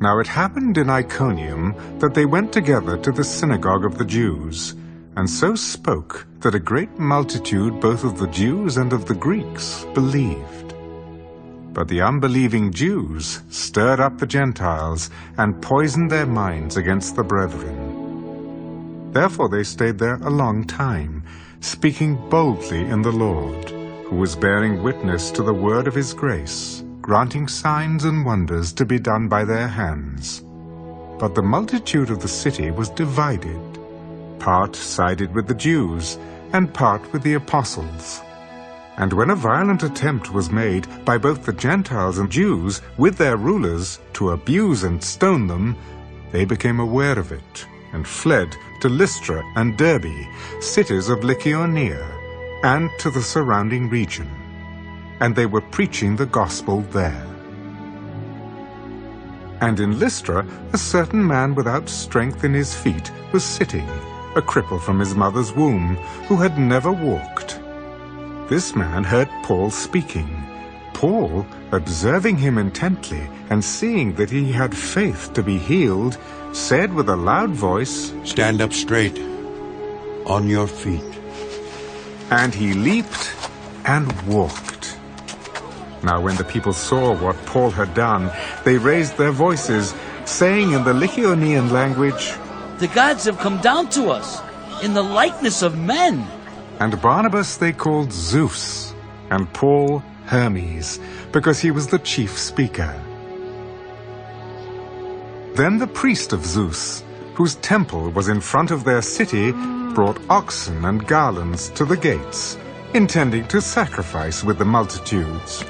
Now it happened in Iconium that they went together to the synagogue of the Jews, and so spoke that a great multitude both of the Jews and of the Greeks believed. But the unbelieving Jews stirred up the Gentiles and poisoned their minds against the brethren. Therefore they stayed there a long time, speaking boldly in the Lord, who was bearing witness to the word of his grace, granting signs and wonders to be done by their hands. But the multitude of the city was divided. Part sided with the Jews, and part with the apostles. And when a violent attempt was made by both the Gentiles and Jews with their rulers to abuse and stone them, they became aware of it, and fled to Lystra and Derbe, cities of Lycaonia, and to the surrounding region. And they were preaching the gospel there. And in Lystra a certain man without strength in his feet was sitting, a cripple from his mother's womb, who had never walked. This man heard Paul speaking. Paul, observing him intently, and seeing that he had faith to be healed, said with a loud voice, "Stand up straight, on your feet." And he leaped and walked. Now when the people saw what Paul had done, they raised their voices, saying in the Lycaonian language, "The gods have come down to us in the likeness of men." And Barnabas they called Zeus, and Paul Hermes, because he was the chief speaker. Then the priest of Zeus, whose temple was in front of their city, brought oxen and garlands to the gates, intending to sacrifice with the multitudes.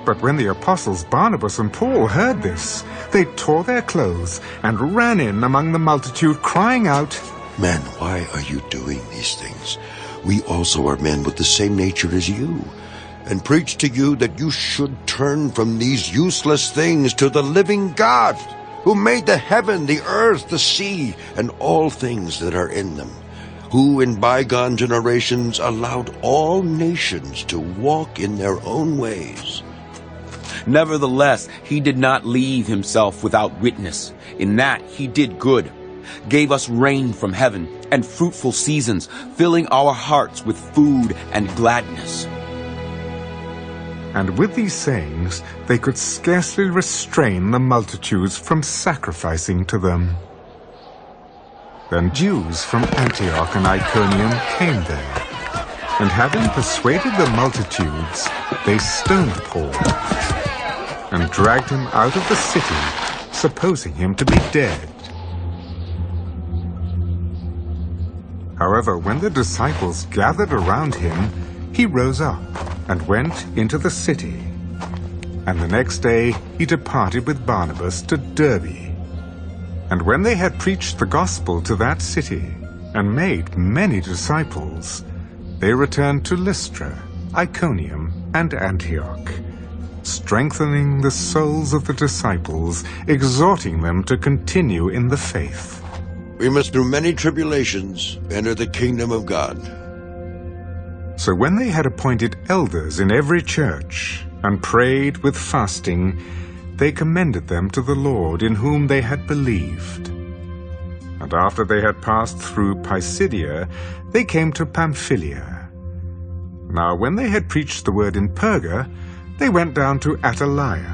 But when the apostles Barnabas and Paul heard this, they tore their clothes and ran in among the multitude, crying out, "Men, why are you doing these things? We also are men with the same nature as you, and preach to you that you should turn from these useless things to the living God, who made the heaven, the earth, the sea, and all things that are in them, who in bygone generations allowed all nations to walk in their own ways. Nevertheless, he did not leave himself without witness. In that he did good, gave us rain from heaven and fruitful seasons, filling our hearts with food and gladness." And with these sayings they could scarcely restrain the multitudes from sacrificing to them. Then Jews from Antioch and Iconium came there, and having persuaded the multitudes, they stoned Paul, and dragged him out of the city, supposing him to be dead. However, when the disciples gathered around him, he rose up and went into the city. And the next day he departed with Barnabas to Derbe. And when they had preached the gospel to that city, and made many disciples, they returned to Lystra, Iconium, and Antioch, strengthening the souls of the disciples, exhorting them to continue in the faith. We must through many tribulations enter the kingdom of God. So when they had appointed elders in every church, and prayed with fasting, they commended them to the Lord, in whom they had believed. And after they had passed through Pisidia, they came to Pamphylia. Now when they had preached the word in Perga, they went down to Attalia.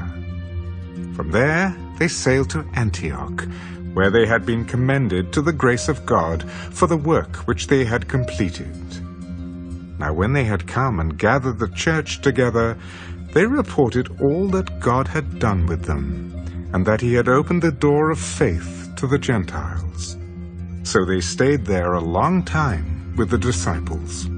From there they sailed to Antioch, where they had been commended to the grace of God for the work which they had completed. Now when they had come and gathered the church together, they reported all that God had done with them, and that he had opened the door of faith to the Gentiles. So they stayed there a long time with the disciples.